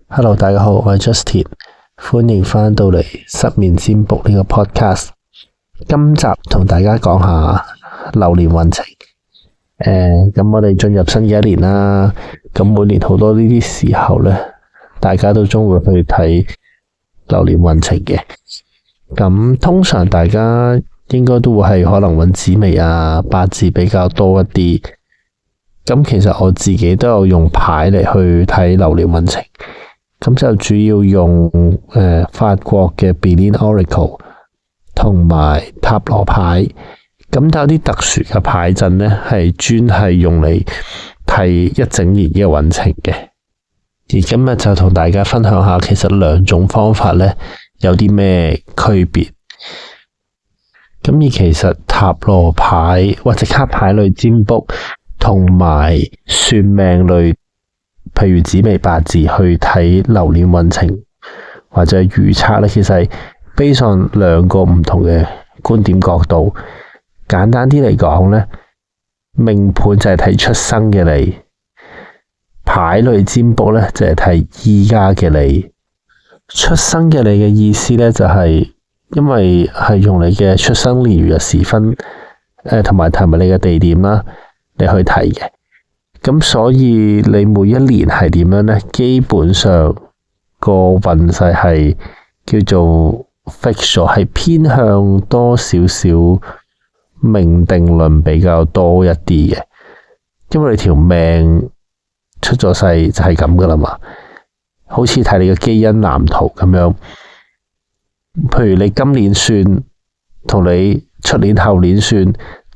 Hello，大家好，我係 Justin，歡迎返到嚟失眠占卜呢個 podcast。今集同大家講下流年運程。咁我哋進入新嘅一年啦。咁每年好多呢啲時候呢，大家都總會去睇流年運程嘅。咁通常大家應該都會係可能揾紫微啊、八字比較多一啲。咁其實我自己都有用牌嚟去睇流年運程。咁就主要用法國嘅 Belin Oracle 同埋塔羅牌，咁有啲特殊嘅牌陣呢，係專係用嚟睇一整年嘅運程嘅。而今日就同大家分享下，其實兩種方法呢有啲咩區別。咁而其實塔羅牌或者卡牌類占卜同埋算命類，譬如紫微八字去睇流年運程或者預測咧，其實係 based on 兩個唔同嘅觀點角度。簡單啲嚟講咧，命盤就係睇出生嘅你，牌類占卜咧就係睇依家嘅你。出生嘅你嘅意思咧，就係因為係用你嘅出生年月日時分，同埋你嘅地點啦，你去睇嘅。咁所以你每一年係點樣呢？基本上個運勢係叫做 fix 咗，係偏向多少少命定論比較多一啲嘅。因為你條命出咗世就係咁噶啦嘛，好似睇你嘅基因藍圖咁樣。譬如你今年算同你出年後年算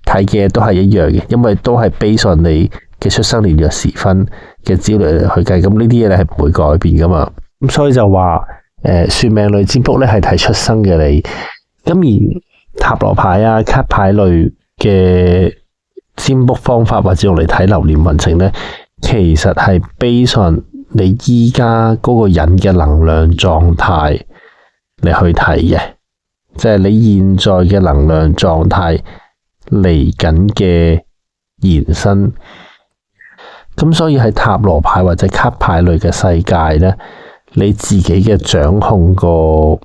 睇嘅都係一樣嘅，因為都係 based on你嘅出生年月時分嘅資料去計，咁呢啲嘢咧係唔會改變噶嘛。咁所以就話算命類占卜咧係睇出生嘅你，咁而塔羅牌啊、卡牌類嘅占卜方法或者用嚟睇流年運程咧，其實係 based on你依家嗰個人嘅能量狀態嚟去睇嘅，即係你現在嘅能量狀態嚟緊嘅延伸。咁所以喺塔羅牌或者卡牌類嘅世界咧，你自己嘅掌控嘅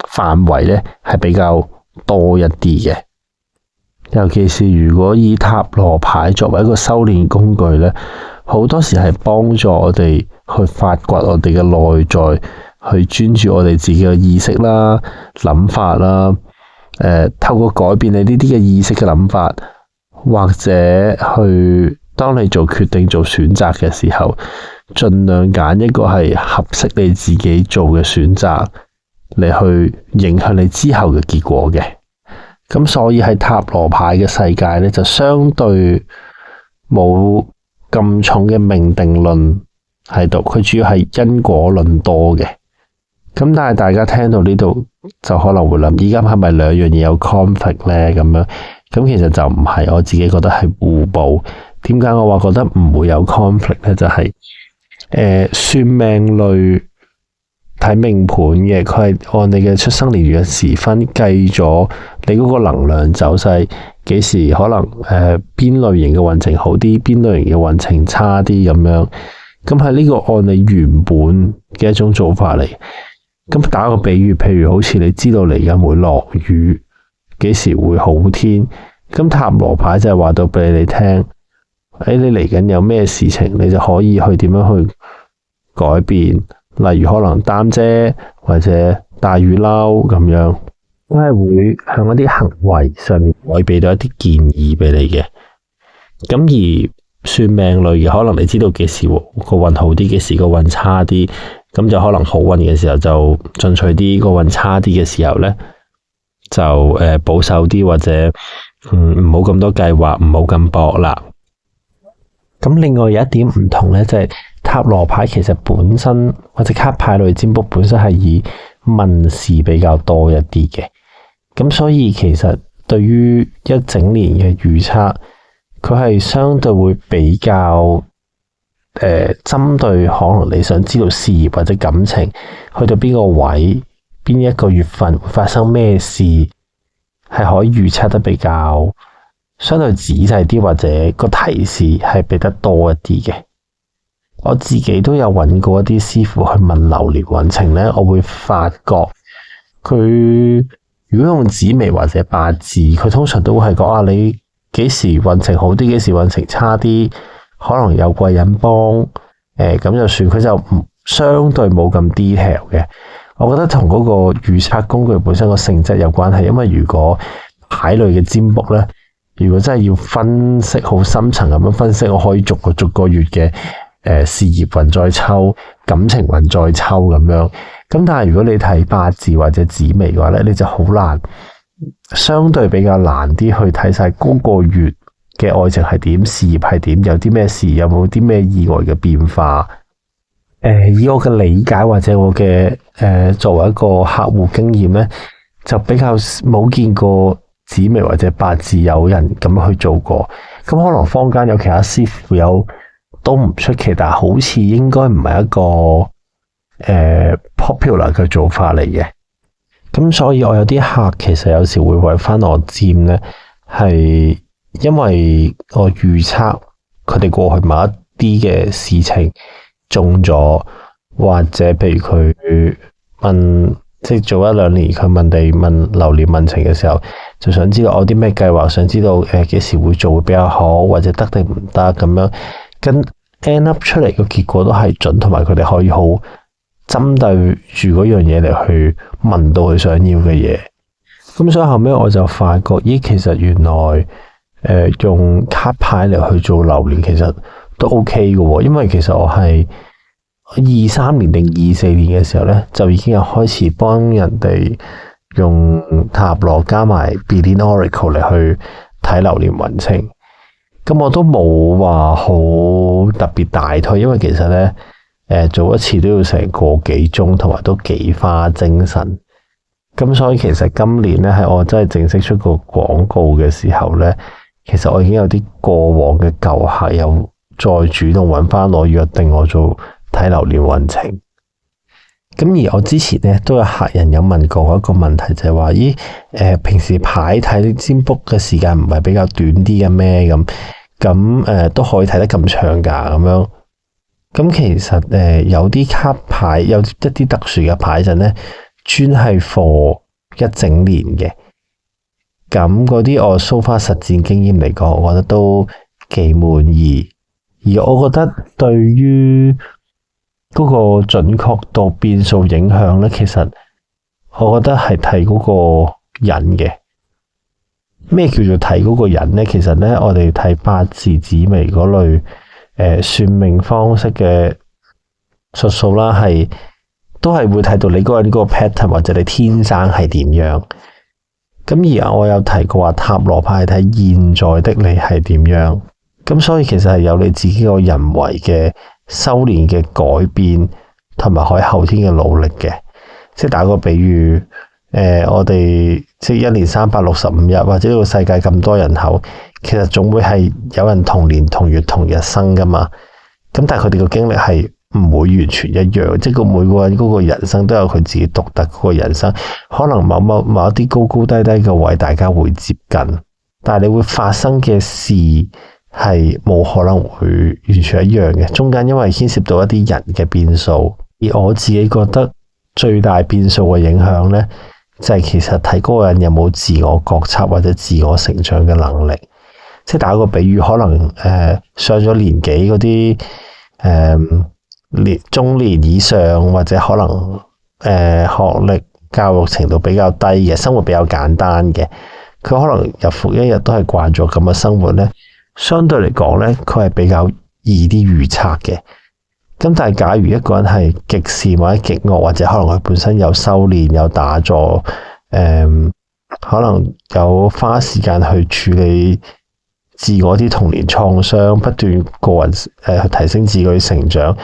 範圍咧係比較多一啲嘅。尤其是如果以塔羅牌作為一個修煉工具咧，好多時係幫助我哋去發掘我哋嘅內在，去專注我哋自己嘅意識啦、諗法啦。透過改變你呢啲嘅意識嘅諗法，或者去當你做決定、做選擇嘅時候，盡量揀一個係合適你自己做嘅選擇，嚟去影響你之後嘅結果嘅。咁所以喺塔羅牌嘅世界咧，就相對冇咁重嘅命定論喺度，佢主要係因果論多嘅。咁但係大家聽到呢度就可能會諗，依家係咪兩樣嘢有 conflict 咧？咁樣，咁其實就唔係，我自己覺得係互補。點解我話覺得唔會有 conflict 咧？就係算命類睇命盤嘅，佢係按你嘅出生年月日時分計咗你嗰個能量走勢，幾時可能邊類型嘅運程好啲，邊類型嘅運程差啲咁樣。咁係呢個按你原本嘅一種做法嚟。咁打個比喻，譬如好似你知道嚟緊會落雨，幾時會好天，咁塔羅牌就係話到俾你聽，你嚟緊有咩事情，你就可以去點樣去改變，例如可能擔遮或者帶雨褸咁樣，都係會向一啲行為上面會俾到一啲建議俾你嘅。咁而算命類嘅，可能你知道幾時個運好啲，幾時個運差啲。咁就可能好運嘅時候就進取啲，個運差啲嘅時候咧就保守啲，或者唔好咁多計劃，唔好咁搏啦。咁另外有一點唔同咧，就係塔羅牌其實本身或者卡牌類占卜本身係以問事比較多一啲嘅。咁所以其實對於一整年嘅預測，佢係相對會比較針對可能你想知道事業或者感情去到邊個位，邊一個月份會發生咩事，係可以預測得比較相對仔細啲，或者個提示係俾得多一啲嘅。我自己都有揾過一啲師傅去問流年運程呢，我會發覺佢如果用紫微或者八字，佢通常都會係講你幾時運程好啲，幾時運程差啲，可能有貴人幫，咁就算，佢就相對冇咁 detail 嘅。我覺得同嗰個預測工具本身個性質有關係，因為如果牌類嘅占卜呢，如果真係要分析好深層咁樣分析，我可以逐個月嘅事業運再抽，感情運再抽咁樣。咁但係如果你睇八字或者紫微嘅話咧，你就好難，相對比較難啲去睇晒嗰個月嘅愛情係點，事業係點，有啲咩事，有冇啲咩意外嘅變化。以我嘅理解或者我嘅作為一個客戶經驗咧，就比較冇見過紫微或者八字有人咁樣去做過。咁可能坊間有其他師傅有都唔出奇，但係好似應該唔係一個popular 嘅做法嚟嘅。咁所以我有啲客其實有時會揾翻我占咧，係因為我預測佢哋過去某一啲嘅事情中咗，或者譬如佢問，即係早一兩年佢問流年運程嘅時候，就想知道我啲咩計劃，想知道幾時會做會比較好，或者得定唔得咁樣，跟 end up 出嚟個結果都係準，同埋佢哋可以好針對住嗰樣嘢嚟去問到佢想要嘅嘢。咁所以後尾我就發覺，咦，其實原來用卡牌嚟去做流年其實都 OK 嘅喎，因為其實我係23年定24年嘅時候咧，就已經有開始幫人哋用塔羅加埋 Belian Oracle 嚟去睇流年運程。咁我都冇話好特別大推，因為其實咧做一次都要成個幾鐘，同埋都幾花精神。咁所以其實今年咧喺我真係正式出個廣告嘅時候咧，其實我已經有啲過往嘅舊客有再主動揾翻我約定我做睇流年運程。咁而我之前咧都有客人有問過一個問題，就係話咦，平時牌睇占卜嘅時間唔係比較短啲嘅咩？咁都可以睇得咁長噶咁樣。咁其實有啲卡牌有一啲特殊嘅牌陣咧，專係 for 一整年嘅。咁嗰啲我 so far 實戰經驗嚟講，我覺得都幾滿意。而我覺得對於嗰個準確度變數影響咧，其實我覺得係睇嗰個人嘅。咩叫做睇嗰個人咧？其實咧，我哋睇八字、紫微嗰類算命方式嘅術數啦，都係會睇到你嗰個人嗰個 pattern，或者你天生係點樣。咁而我有提過話塔羅牌睇現在的你係點樣。咁所以其實係有你自己個人為嘅修煉嘅改變，同埋可以後天嘅努力嘅。即係打個比喻，我哋即係1年365日，或者呢個世界咁多人口，其實總會係有人同年同月同日生噶嘛。咁但係佢哋個經歷係唔會完全一樣，即係每個人嗰個人生都有佢自己獨特嗰個人生。可能某一啲高高低低嘅位，大家會接近，但係你會發生嘅事係冇可能會完全一樣嘅。中間因為牽涉到一啲人嘅變數，而我自己覺得最大變數嘅影響呢，就係其實睇嗰個人有冇自我覺察或者自我成長嘅能力。即係打個比喻，可能上咗年紀嗰啲中年以上，或者可能學歷教育程度比較低嘅，生活比較簡單嘅，佢可能日復一日都係慣咗咁嘅生活呢，相對嚟講呢，佢係比較易啲預測嘅。咁但係假如一個人係極善或者極惡，或者可能佢本身有修煉有打坐，可能有花時間去處理自我啲童年創傷，不斷個人去提升自己嘅成長。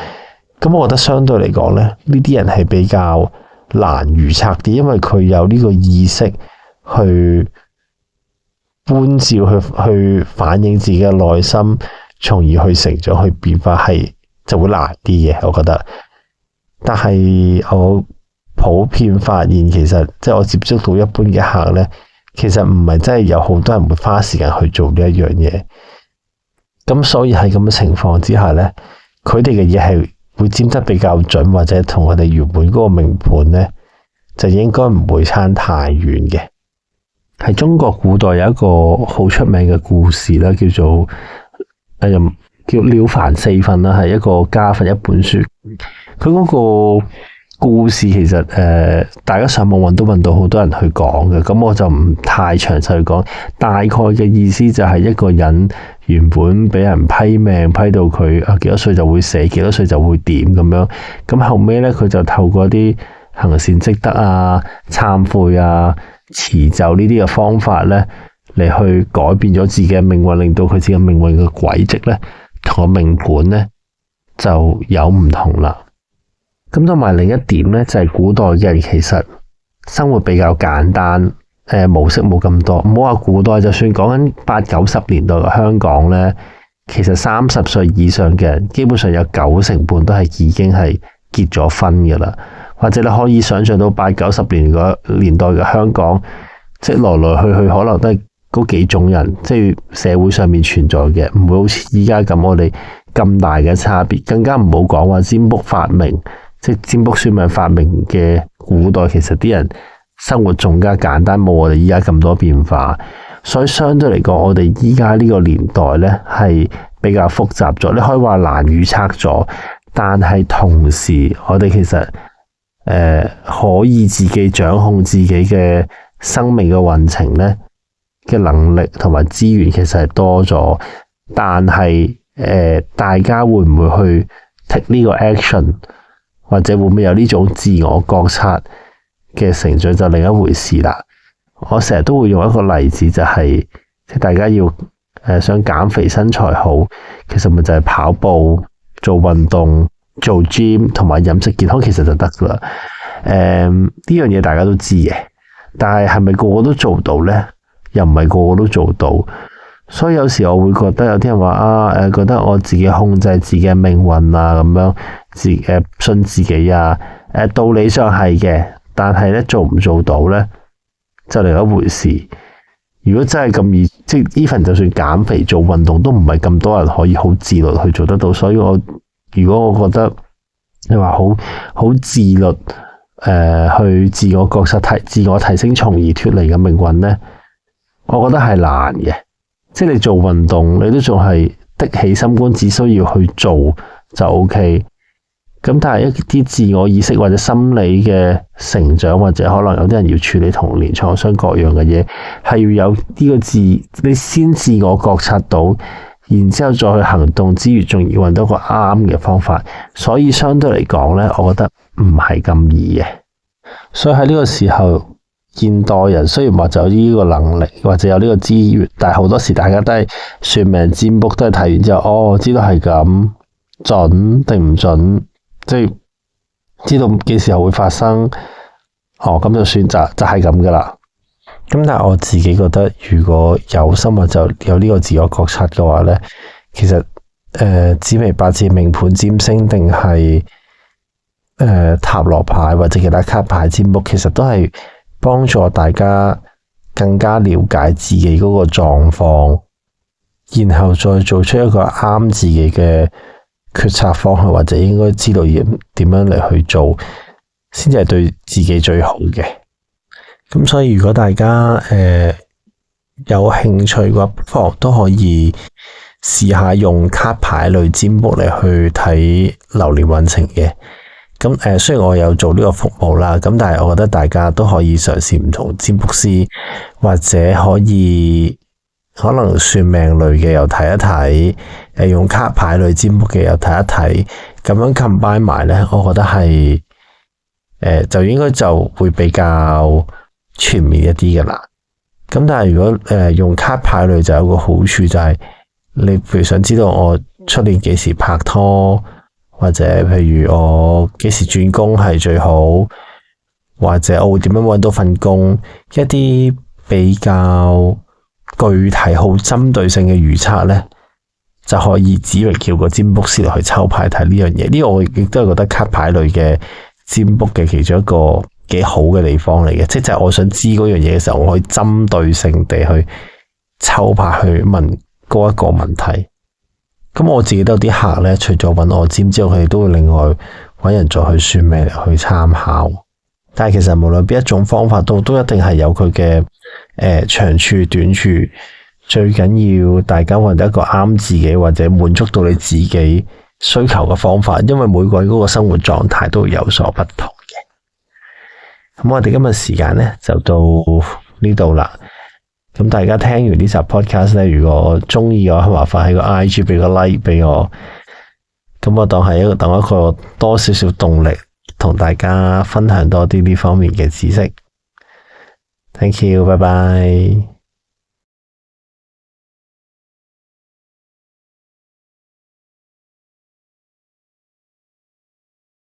咁我覺得相對嚟講咧，呢啲人係比較難預測啲，因為佢有呢個意識去觀照去反映自己嘅內心，從而去成長去變化，係就會難啲嘅，我覺得。但係我普遍發現，其實即係我接觸到一般嘅客咧，其實唔係真係有好多人會花時間去做呢一樣嘢。咁所以喺咁嘅情況之下咧，佢哋嘅嘢係會占得比較準，或者同我哋原本嗰個命盤呢，就應該唔會差太遠嘅。喺中國古代有一個好出名嘅故事啦，叫做叫《了凡四訓》啦，係一個家訓一本書。佢嗰個故事其實大家上網都揾到好多人去講嘅，咁我就唔太詳細去講。大概嘅意思就係一個人原本俾人批命批到佢幾多歲就會死，幾多歲就會點咁樣。咁後尾呢，佢就透過啲行善積德啊、懺悔啊、持咒呢啲嘅方法呢，嚟去改變咗自己嘅命運，令到佢自己嘅命運嘅軌跡呢，同個命盤呢就有唔同啦。咁同埋另一點呢，就係古代嘅人其實生活比較簡單，模式冇咁多。唔好話古代，就算講緊80-90年代嘅香港呢，其實30歲以上嘅人基本上有90%半都係已經係結咗婚㗎啦。或者你可以想象到80-90年代嘅香港，即係來來去去可能都係嗰幾種人，即係社會上面存在嘅，唔會好似依家咁我哋咁大嘅差別。更加唔好講話占卜發明，即係占卜算命發明嘅古代，其實啲人生活仲加簡單，冇我哋依家咁多變化。所以相對嚟講，我哋依家呢個年代呢係比較複雜咗，你可以話難預測咗，但係同時我哋其實可以自己掌控自己嘅生命嘅運程呢嘅能力同埋資源其實係多咗，但係大家會唔會去 take 呢個 action， 或者會唔會有呢種自我覺察嘅成長就另一回事啦。我成日都會用一個例子，就係大家要想減肥身材好，其實咪就係跑步、做運動、做 gym 同埋飲食健康，其實就得噶啦。呢樣嘢大家都知嘅，但係咪個個都做到呢？又唔係個個都做到。所以有時我會覺得有啲人話覺得我自己控制自己嘅命運啊，咁樣信自己啊。道理上係嘅，但係咧做唔做到呢？就另一回事。如果真係咁易，即係 even 就算減肥做運動都唔係咁多人可以好自律去做得到。所以如果我覺得你話好自律去自我覺察自我提升，從而脫離嘅命運呢，我覺得係難嘅。即係你做運動，你都仲係的起心肝，只需要去做就 OK。咁但係一啲自我意識或者心理嘅成長，或者可能有啲人要處理童年創傷各樣嘅嘢，係要有呢個你先自我覺察到，然之後再去行動之餘，仲要揾到個啱嘅方法。所以相對嚟講呢，我覺得唔係咁易嘅。所以喺呢個時候，現代人雖然話就有呢個能力或者有呢個資源，但係好多時大家都係算命占卜，都係睇完之後，知道係咁準定唔準，即係知道幾時候會發生，咁就算就係咁噶啦。咁但係我自己覺得，如果有心或就有呢個自我覺察嘅話呢，其實紫微八字命盤占星定係塔羅牌或者其他卡牌占卜，其實都係幫助大家更加了解自己嗰個狀況，然後再做出一個啱自己嘅決策方向，或者應該知道點樣嚟去做，先至係對自己最好嘅。咁所以如果大家有興趣嘅話，不妨都可以試下用卡牌類占卜嚟去睇流年運程嘅。咁雖然我有做呢個服務啦，咁但係我覺得大家都可以嘗試唔同占卜師，或者可能算命類嘅又睇一睇，用卡牌類占卜嘅又睇一睇，咁樣 combine 埋呢，我覺得係就應該就會比較全面一啲㗎啦。咁但係如果用卡牌類就有個好處，就係你譬如想知道我出年幾時拍拖，或者譬如我幾時轉工係最好，或者我會點樣搵到份工，一啲比較具體好針對性嘅預測呢，就可以指明叫個占卜師嚟去抽牌睇呢樣嘢。呢個我亦都係覺得卡牌類嘅占卜嘅其中一個幾好嘅地方嚟嘅，即係我想知嗰樣嘢嘅時候，我可以針對性地去抽牌去問嗰一個問題。咁我自己都有啲客咧，除咗揾我占之後，佢哋都會另外揾人再去算命嚟去參考。但係其實無論邊一種方法都一定係有佢嘅長處短處，最緊要大家揾到一個啱自己或者滿足到你自己需求嘅方法，因為每個人嗰個生活狀態都會有所不同嘅。咁我哋今日時間咧就到呢度啦。咁大家聽完呢集 podcast 咧，如果中意嘅話，麻煩喺個 IG 俾個 like 俾我，咁我當一個多少少動力，同大家分享多啲呢方面嘅知識。Thank you，拜拜。